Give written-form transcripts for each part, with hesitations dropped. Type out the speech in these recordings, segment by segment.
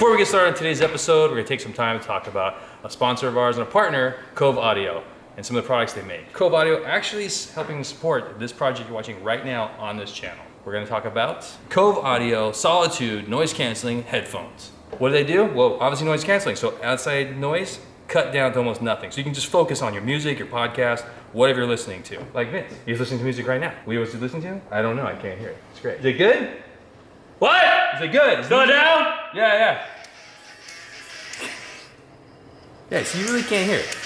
Before we get started on today's episode, we're gonna take some time to talk about a sponsor of ours and a partner, Cove Audio, and some of the products they make. Cove Audio actually is helping support this project you're watching right now on this channel. We're gonna talk about Cove Audio Solitude noise canceling headphones. What do they do? Well, obviously noise canceling, so outside noise, cut down to almost nothing. So you can just focus on your music, your podcast, whatever you're listening to. Like Vince, he's listening to music right now. What are you listening to? I don't know, I can't hear it. It's great. Is it good? What? Is it good? Is it going down? Yeah. Yeah, so you really can't hear it.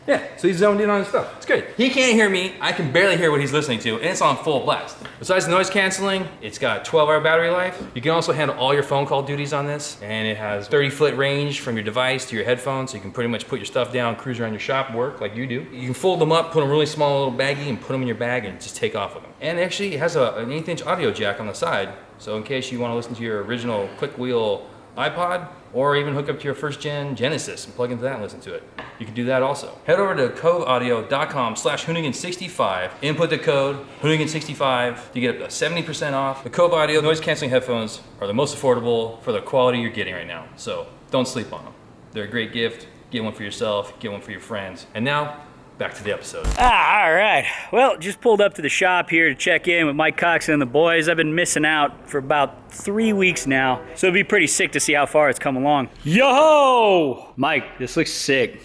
Yeah, so he's zoned in on his stuff. It's good. He can't hear me. I can barely hear what he's listening to, and it's on full blast. Besides the noise canceling, it's got 12-hour battery life. You can also handle all your phone call duties on this, and it has 30-foot range from your device to your headphones, so you can pretty much put your stuff down, cruise around your shop, work like you do. You can fold them up, put them in a really small little baggie, and put them in your bag, and just take off with them. And actually, it has an 1/8-inch audio jack on the side, so in case you want to listen to your original click wheel iPod, or even hook up to your first-gen Genesis and plug into that and listen to it. You can do that also. Head over to coveaudio.com/Hoonigan65, input the code Hoonigan65 to get up to 70% off. The Cove Audio noise-canceling headphones are the most affordable for the quality you're getting right now, so don't sleep on them. They're a great gift. Get one for yourself, get one for your friends. And now, back to the episode. All right. Well, just pulled up to the shop here to check in with Mike Cox and the boys. I've been missing out for about 3 weeks now, so it'd be pretty sick to see how far it's come along. Yo! Mike, this looks sick.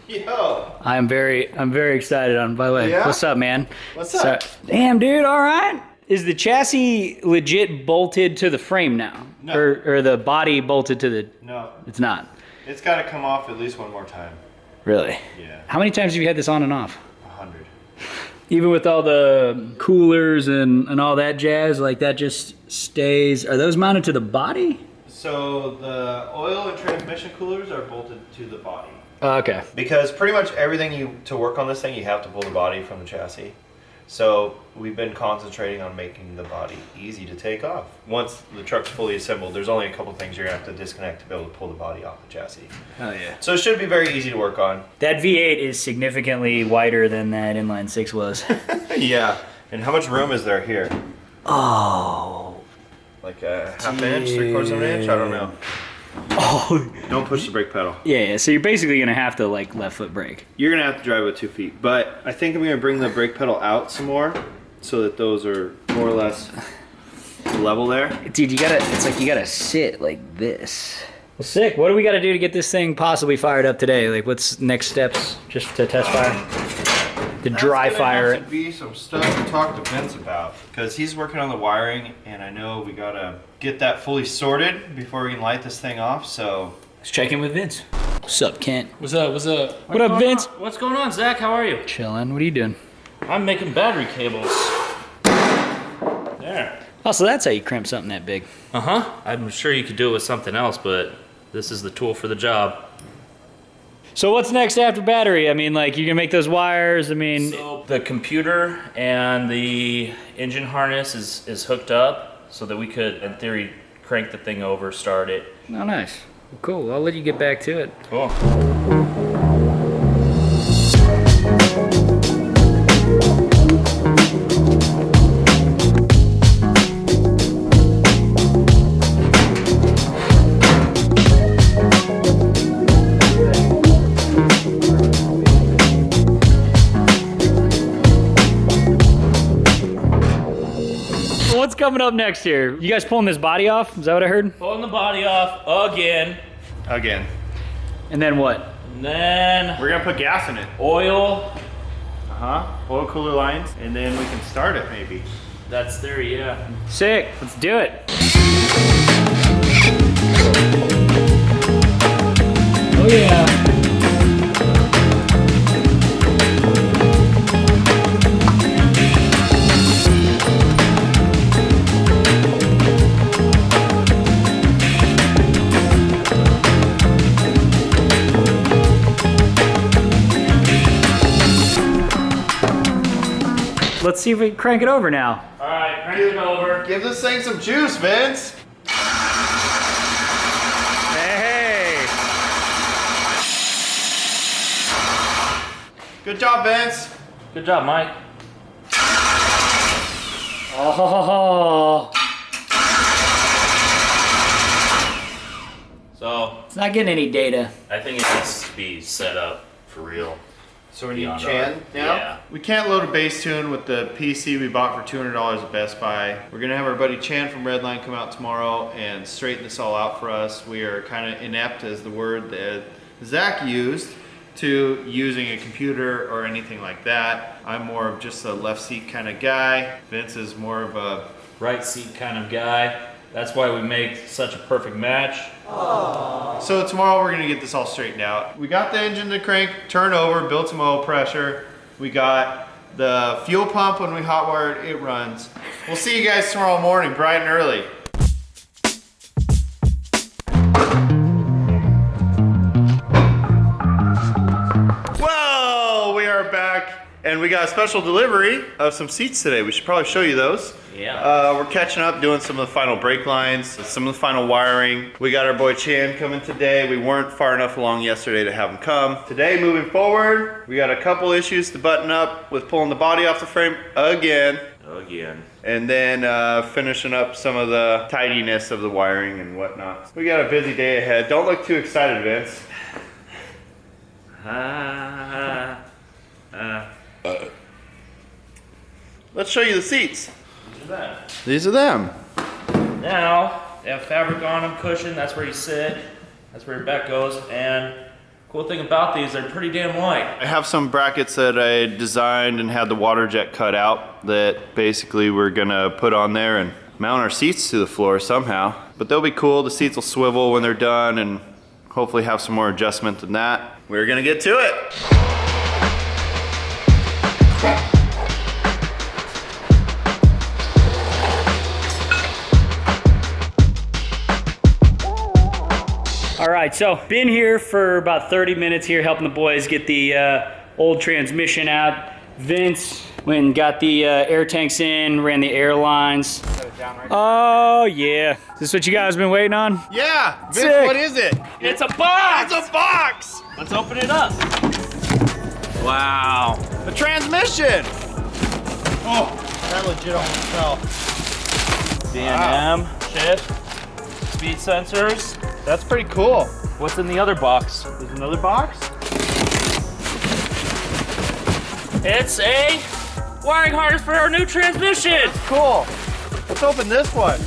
Yo! I'm very excited on, by the way. Yeah? What's up, man? What's up? Damn, dude, all right. Is the chassis legit bolted to the frame now? No. Or the body bolted to the... No. It's not? It's got to come off at least one more time. Really? Yeah. How many times have you had this on and off? 100. Even with all the coolers and all that jazz, like that just stays. Are those mounted to the body? So the oil and transmission coolers are bolted to the body. Okay. Because pretty much everything to work on this thing, you have to pull the body from the chassis. So we've been concentrating on making the body easy to take off. Once the truck's fully assembled, there's only a couple things you're gonna have to disconnect to be able to pull the body off the chassis. Oh yeah. So it should be very easy to work on. That V8 is significantly wider than that inline six was. Yeah. And how much room is there here? Oh. Like a half inch, 3/4 of an inch? I don't know. Oh. Don't push the brake pedal. Yeah, so you're basically gonna have to like left foot brake. You're gonna have to drive with 2 feet, but I think I'm gonna bring the brake pedal out some more so that those are more or less level there. Dude, it's like you gotta sit like this. Well, sick. What do we gotta do to get this thing possibly fired up today? Like, what's next steps just to test fire? To dry fire That's gonna have to be some stuff to talk to Vince about, because he's working on the wiring, and I know we gotta get that fully sorted before we can light this thing off. So let's check in with Vince. What's up, Kent? What's up? What up, Vince? What's going on, Zach? How are you? Chilling. What are you doing? I'm making battery cables. There. Oh, so that's how you crimp something that big. Uh-huh. I'm sure you could do it with something else, but this is the tool for the job. So what's next after battery? I mean, like, you can make those wires, I mean... So the computer and the engine harness is hooked up so that we could, in theory, crank the thing over, start it. Oh, nice. Well, cool. I'll let you get back to it. Cool. What's coming up next here? You guys pulling this body off? Is that what I heard? Pulling the body off again. again, And then what? And then we're gonna put gas in it. oil. Oil cooler lines, and then we can start it maybe. That's there, yeah. Sick. Let's do it. Oh yeah. Let's see if we can crank it over now. All right, crank it over. Give this thing some juice, Vince. Hey. Good job, Vince. Good job, Mike. Oh. So It's not getting any data. I think it needs to be set up for real. So we need Beyond Chan art. now? Yeah. We can't load a bass tune with the PC we bought for $200 at Best Buy. We're gonna have our buddy Chan from Redline come out tomorrow and straighten this all out for us. We are kind of inept, as the word that Zach used, to using a computer or anything like that. I'm more of just a left seat kind of guy. Vince is more of a Right seat kind of guy. That's why we make such a perfect match. So tomorrow we're gonna get this all straightened out. We got the engine to crank, turn over, build some oil pressure. We got the fuel pump when we hot wired, it runs. We'll see you guys tomorrow morning, bright and early. Whoa, we are back and we got a special delivery of some seats today. We should probably show you those. Yeah. We're catching up, doing some of the final brake lines, some of the final wiring. We got our boy Chan coming today. We weren't far enough along yesterday to have him come. Today, moving forward, we got a couple issues to button up with pulling the body off the frame again. And then finishing up some of the tidiness of the wiring and whatnot. We got a busy day ahead. Don't look too excited, Vince. Let's show you the seats. These are them. Now, they have fabric on them, cushion, that's where you sit. That's where your back goes. And cool thing about these, they're pretty damn light. I have some brackets that I designed and had the water jet cut out that basically we're gonna put on there and mount our seats to the floor somehow. But they'll be cool. The seats will swivel when they're done and hopefully have some more adjustment than that. We're gonna get to it. All right, so been here for about 30 minutes here helping the boys get the old transmission out. Vince went and got the air tanks in, ran the air lines. Oh yeah, is this what you guys been waiting on? Yeah, Vince, Sick. what is it? It's a box! It's a box! Let's open it up. Wow. The transmission! Oh, that legit almost fell. B&M, shift, speed sensors. That's pretty cool. What's in the other box? There's another box? It's a wiring harness for our new transmission. Cool. Let's open this one.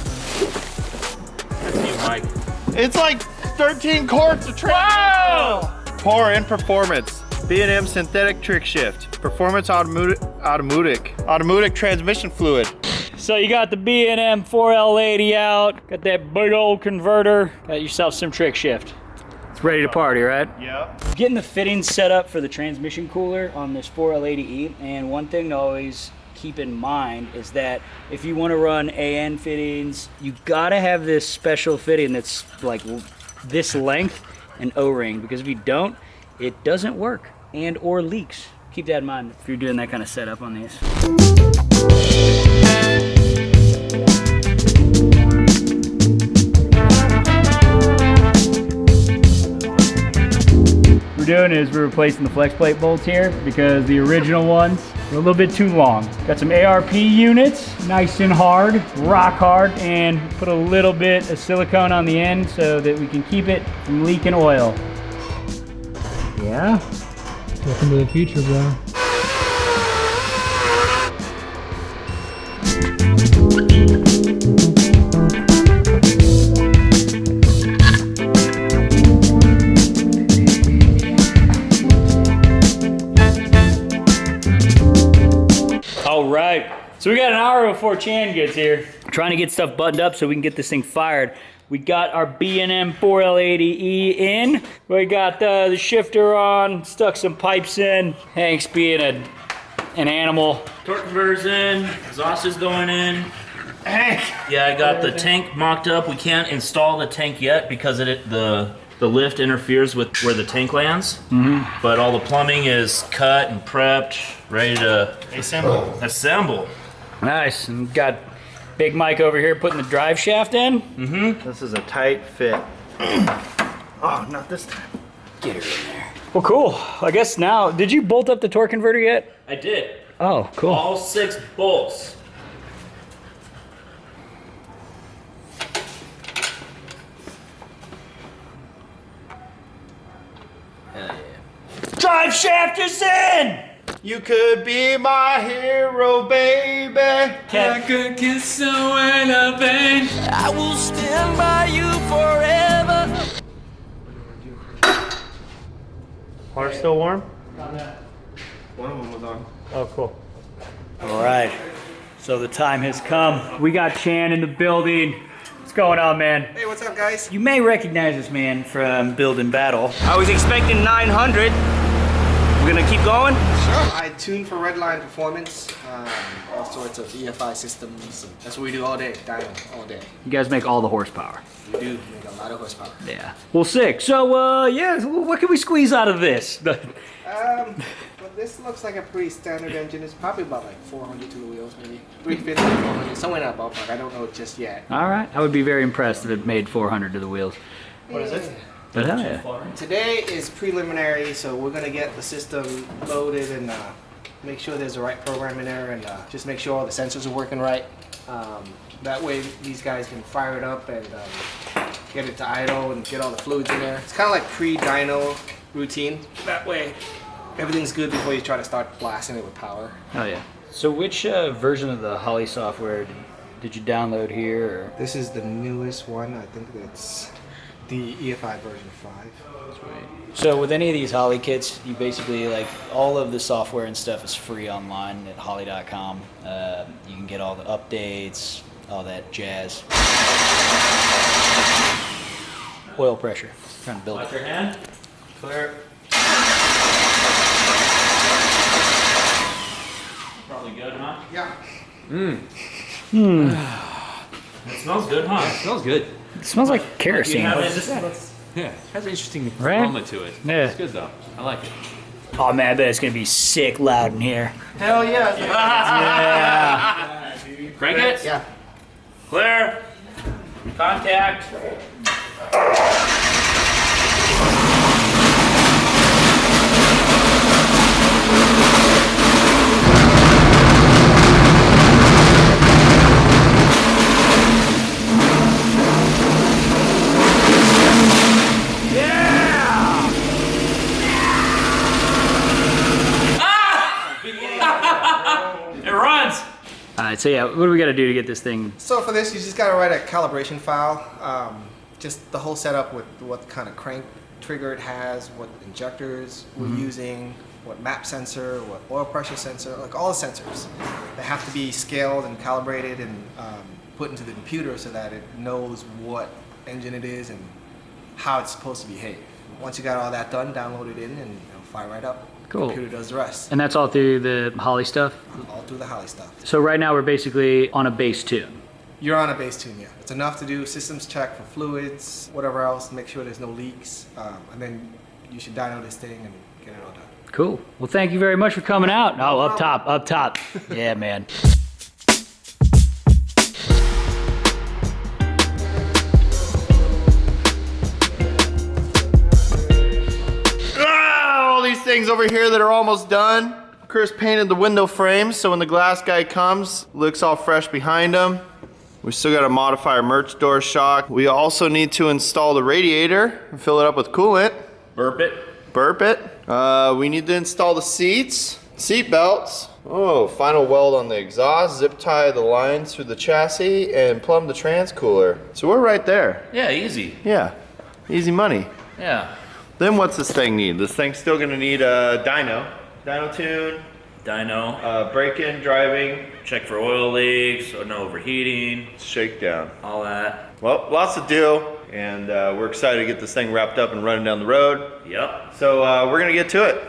That's you, Mike. It's like 13 quarts of transmission. Wow! Currie Enterprises. B&M synthetic trick shift. Performance automatic transmission fluid. So you got the B&M 4L80 out, got that big old converter, got yourself some trick shift. It's ready to party, right? Yep. Getting the fittings set up for the transmission cooler on this 4L80E, and one thing to always keep in mind is that if you want to run AN fittings, you gotta have this special fitting that's like this length and O-ring, because if you don't, it doesn't work and or leaks. Keep that in mind if you're doing that kind of setup on these. What we're doing is we're replacing the Flexplate bolts here because the original ones were a little bit too long. Got some ARP units, nice and hard, rock hard, and put a little bit of silicone on the end so that we can keep it from leaking oil. Yeah? Welcome to the future, bro. All right, so we got an hour before Chan gets here. Trying to get stuff buttoned up so we can get this thing fired. We got our B&M 4L80E in. We got the shifter on, stuck some pipes in. Hank's being an animal. Torque converter's in, exhaust is going in. Hank! Yeah, I got the tank mocked up. We can't install the tank yet because the lift interferes with where the tank lands. Mm-hmm. But all the plumbing is cut and prepped, ready to assemble. Nice, and got Big Mike over here putting the drive shaft in. Mm-hmm. This is a tight fit. Oh, not this time. Get her in there. Well, cool. I guess now, did you bolt up the torque converter yet? I did. Oh, cool. All 6 bolts. drive shaft is in! You could be my hero, baby. I could kiss so in a vein. I will stand by you forever. Water still warm? One of them was on. Oh, cool. All right, so the time has come. We got Chan in the building. What's going on, man? Hey, what's up, guys? You may recognize this man from Build and Battle. I was expecting 900. We're gonna keep going? Sure. I tune for Redline Performance, all sorts of EFI systems. That's what we do all day, dyno, all day. You guys make all the horsepower. We do make a lot of horsepower. Yeah. Well, sick. So, yeah, so what can we squeeze out of this? Well, this looks like a pretty standard engine. It's probably about like 400 to the wheels, maybe 350, 400, somewhere in that ballpark. I don't know just yet. All right. I would be very impressed if it made 400 to the wheels. What is it? But hell yeah. Today is preliminary, so we're gonna get the system loaded and make sure there's the right program in there, and just make sure all the sensors are working right. That way, these guys can fire it up and get it to idle and get all the fluids in there. It's kind of like pre-dyno routine. That way, everything's good before you try to start blasting it with power. Oh yeah. So which version of the Holley software did you download here? Or? This is the newest one. I think that's the EFI version 5. Sweet. So with any of these Holley kits, you basically like all of the software and stuff is free online at Holley.com. You can get all the updates, all that jazz. Oil pressure. Trying to build Watch it. your hand. Clear. Probably good, huh? Yeah. It smells good, huh? It smells good. It smells like Do you kerosene. have it? Yeah, it has an interesting Right? aroma to it. Yeah. It's good though. I like it. Oh man, I bet it's gonna be sick loud in here. Hell yeah. Yeah. Crank it? Yeah. Clear. Contact. It runs. All right, so yeah, what do we gotta do to get this thing? So for this, you just gotta write a calibration file. Just the whole setup with what kind of crank trigger it has, what injectors we're using, what map sensor, what oil pressure sensor, like all the sensors. They have to be scaled and calibrated and put into the computer so that it knows what engine it is and how it's supposed to behave. Once you got all that done, download it in and it'll fire right up. Cool. The computer does the rest. And that's all through the Holley stuff? All through the Holley stuff. So right now we're basically on a base tune. You're on a base tune, yeah. It's enough to do systems check for fluids, whatever else, make sure there's no leaks, and then you should dyno this thing and get it all done. Cool. Well, thank you very much for coming out. Oh, up top, up top. Yeah, man. All these things over here that are almost done. Chris painted the window frames, so when the glass guy comes, looks all fresh behind him. We still got to modify our merch door shock. We also need to install the radiator and fill it up with coolant. Burp it. Burp it. We need to install the seats, seat belts. Oh, final weld on the exhaust, zip tie the lines through the chassis, and plumb the transcooler. So we're right there. Yeah, easy. Yeah, easy money. Yeah. Then what's this thing need? This thing's still gonna need a dyno tune, Dyno. break-in, driving, Check for oil leaks or no overheating. shakedown. All that. Well, lots to do, and we're excited to get this thing wrapped up and running down the road. Yep. So we're gonna get to it.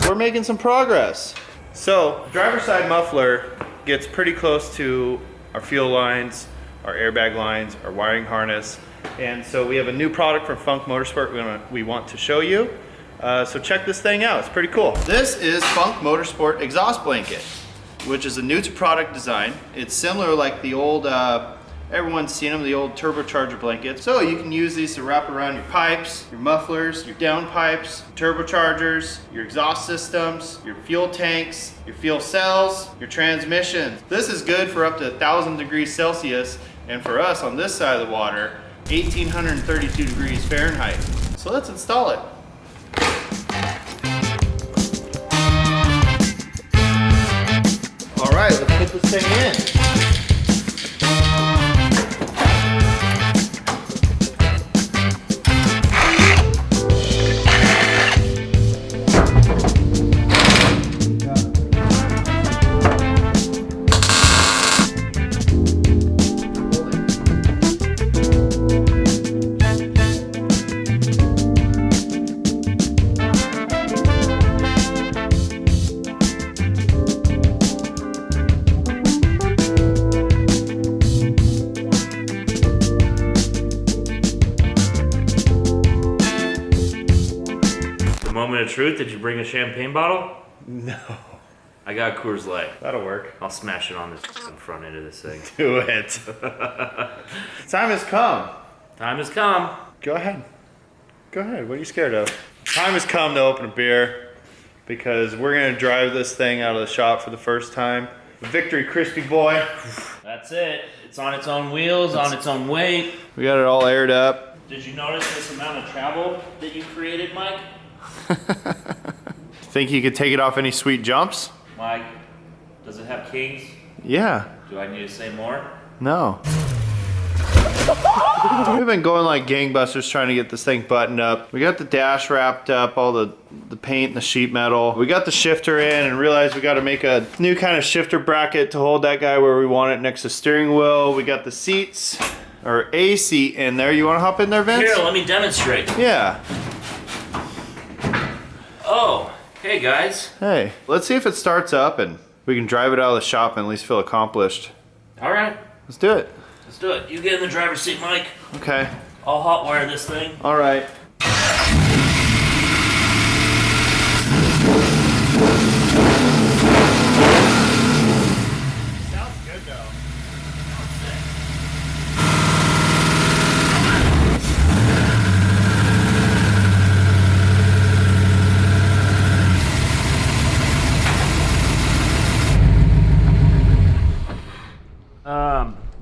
We're making some progress. So, driver's side muffler gets pretty close to our fuel lines, our airbag lines, our wiring harness. And so we have a new product from Funk Motorsport we want to show you. So check this thing out, it's pretty cool. This is Funk Motorsport exhaust blanket. which is a new to product design. It's similar like the old, everyone's seen them, the old turbocharger blankets. So you can use these to wrap around your pipes, your mufflers, your downpipes, turbochargers, your exhaust systems, your fuel tanks, your fuel cells, your transmissions. This is good for up to 1,000 degrees Celsius, and for us on this side of the water, 1,832 degrees Fahrenheit. So let's install it. All right, let's put this thing in. Moment of truth, did you bring a champagne bottle? No. I got Coors Light. That'll work. I'll smash it on the front end of this thing. Do it. Time has come. Time has come. Go ahead. Go ahead. What are you scared of? Time has come to open a beer because we're going to drive this thing out of the shop for the first time. Victory Crispy Boy. That's it. It's on its own wheels, on its own weight. We got it all aired up. Did you notice this amount of travel that you created, Mike? Think you could take it off any sweet jumps? Mike, does it have kings? Yeah. Do I need to say more? No. We've been going like gangbusters trying to get this thing buttoned up. We got the dash wrapped up, all the paint and the sheet metal. We got the shifter in and realized we got to make a new kind of shifter bracket to hold that guy where we want it next to steering wheel. We got the seats, or a seat in there. You want to hop in there, Vince? Here, let me demonstrate. Yeah. Oh, hey guys. Hey, let's see if it starts up and we can drive it out of the shop and at least feel accomplished. All right, Let's do it. let's do it. You get in the driver's seat, Mike. Okay. I'll hotwire this thing. All right. Sounds good though.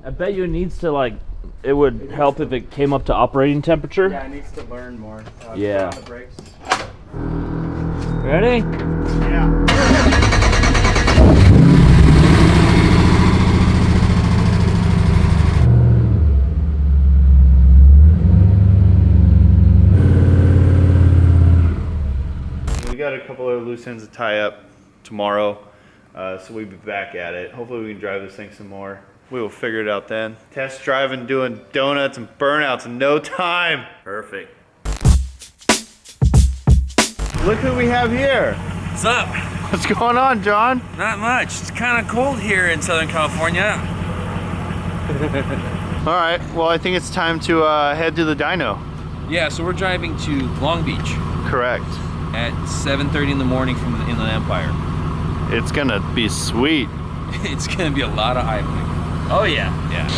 I bet you it needs to it would help if it came up to operating temperature. Yeah, it needs to learn more. Yeah. Put on the brakes. Ready? Yeah. We got a couple of loose ends to tie up tomorrow, so we'll be back at it. Hopefully we can drive this thing some more. We will figure it out then. Test driving, doing donuts and burnouts in no time. Perfect. Look who we have here. What's up? What's going on, John? Not much. It's kind of cold here in Southern California. All right, well, I think it's time to head to the dyno. Yeah, so we're driving to Long Beach Correct. at 7:30 in the morning from the Inland Empire. It's gonna be sweet. It's gonna be a lot of idling. Oh yeah. Yeah.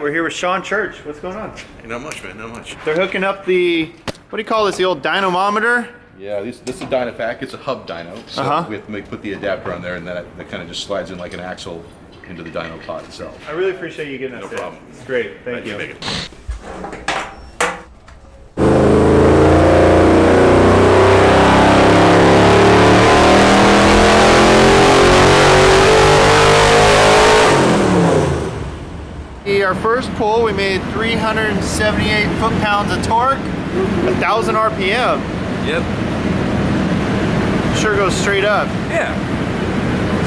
We're here with Sean Church. What's going on? Hey, not much, man, not much. They're hooking up the, what do you call this, the old dynamometer? Yeah, this is a Dynapack. It's a hub dyno. So we have to put the adapter on there, and that kind of just slides in like an axle into the dyno pod itself. I really appreciate you getting us No in. problem. It's great. Thank you. Make it. We our first pull. We made 378 foot-pounds of torque, 1,000 RPM. Yep. Sure goes straight up. Yeah.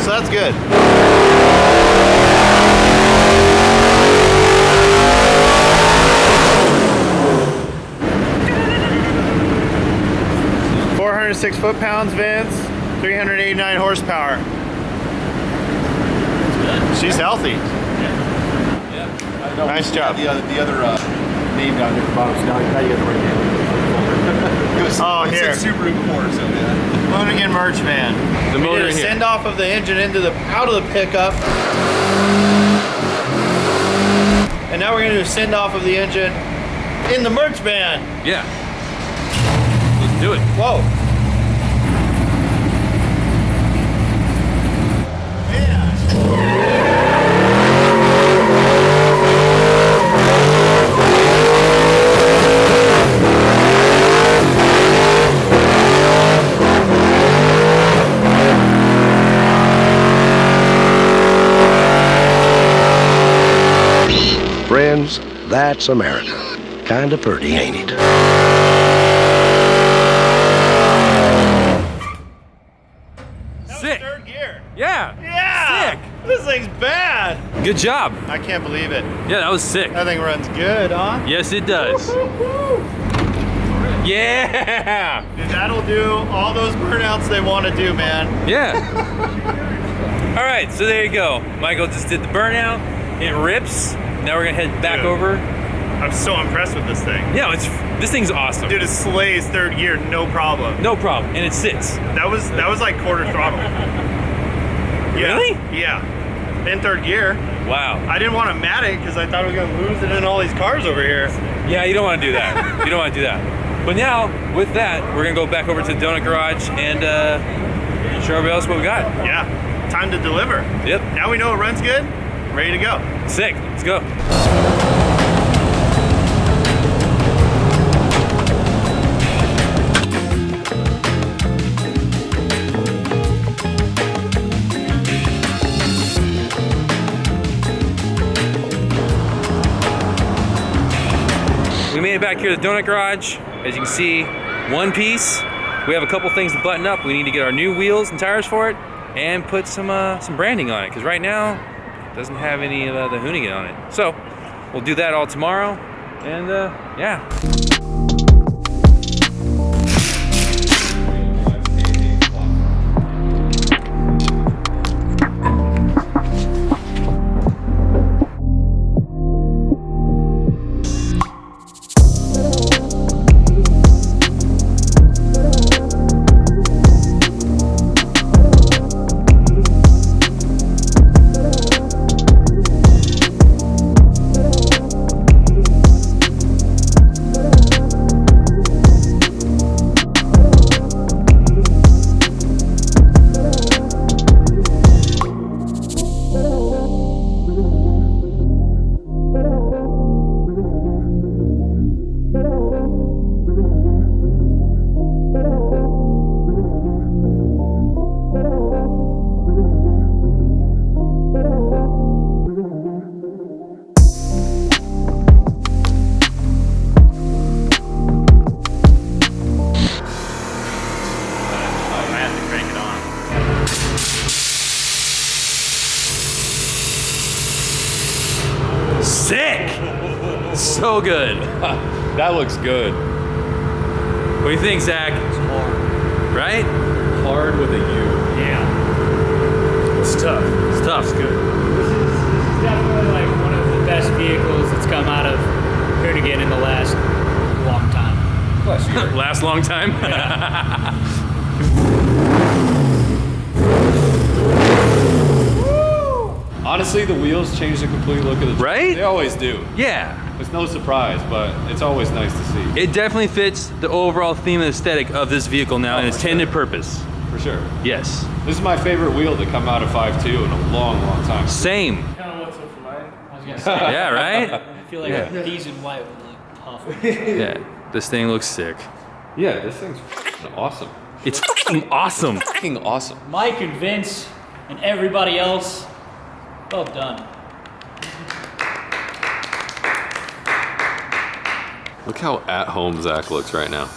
So that's good. .406 foot-pounds, Vince. 389 horsepower. She's healthy. Nice job. The other name down there at the bottom. So now you got the right name. Oh, it here. said Subaru before, so yeah. Hoonigan merch van. The We motor did a in here. send off of the engine out of the pickup. And now we're gonna do a send off of the engine in the merch van. Yeah. Let's do it. Whoa. Friends, that's America. Kinda pretty, ain't it? Sick. Third gear. Yeah. Yeah. Sick. This thing's bad. Good job. I can't believe it. Yeah, that was sick. That thing runs good, huh? Yes, it does. Yeah. Dude, that'll do all those burnouts they want to do, man. Yeah. All right, so there you go. Michael just did the burnout. It rips. Now we're gonna head back Dude. over. I'm so impressed with this thing. Yeah, this thing's awesome. Dude, it slays third gear, no problem. No problem, and it sits. That was like quarter throttle. Yeah. Really? Yeah. In third gear. Wow. I didn't want to mat it because I thought I was gonna lose it in all these cars over here. Yeah, you don't want to do that. You don't want to do that. But now, with that, we're gonna go back over to the donut garage and show everybody else what we got. Yeah. Time to deliver. Yep. Now we know it runs good. Ready to go. Sick. Let's go. We made it back here to the donut garage. As you can see, one piece. We have a couple things to button up. We need to get our new wheels and tires for it and put some branding on it, because right now it doesn't have any of the Hoonigan on it. So we'll do that all tomorrow, and yeah. Sick! So good. That looks good. What do you think, Zach? It's hard. Right? Hard with a U. Yeah. It's tough. It's tough. It's good. This is definitely like one of the best vehicles that's come out of Hoonigan in the last long time. Last long time? Honestly, the wheels change the complete look of the truck. Right? They always do. Yeah. It's no surprise, but it's always nice to see. It definitely fits the overall theme and aesthetic of this vehicle now and its intended purpose. For sure. Yes. This is my favorite wheel to come out of 5.2 in a long, long time. Same. Kind of looks up for mine. I was gonna say. Yeah, right? I feel like these in white would like puff. Yeah. This thing looks sick. Yeah, this thing's f***ing awesome. It's fucking awesome. Fucking awesome. Mike and Vince and everybody else, well done. Look how at home Zach looks right now.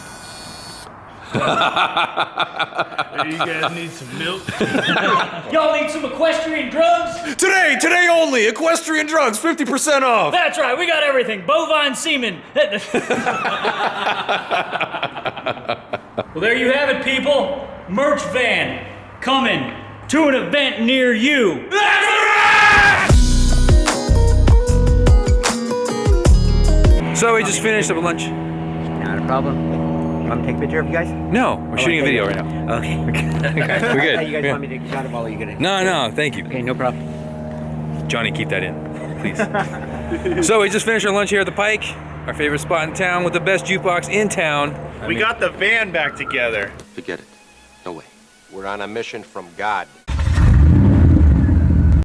You guys need some milk? Y'all need some equestrian drugs? Today only, equestrian drugs, 50% off. That's right, we got everything. Bovine semen. Well, there you have it, people. Merch van coming to an event near you. So we just finished up lunch. Not a problem. Want me to take a picture of you guys? No, we're shooting a video right now. Okay. We're good. You guys want me to take a shot of all? Are you gonna? No, thank you. Okay, no problem. Johnny, keep that in, please. So we just finished our lunch here at the Pike, our favorite spot in town with the best jukebox in town. We got the van back together. Forget it. No way. We're on a mission from God.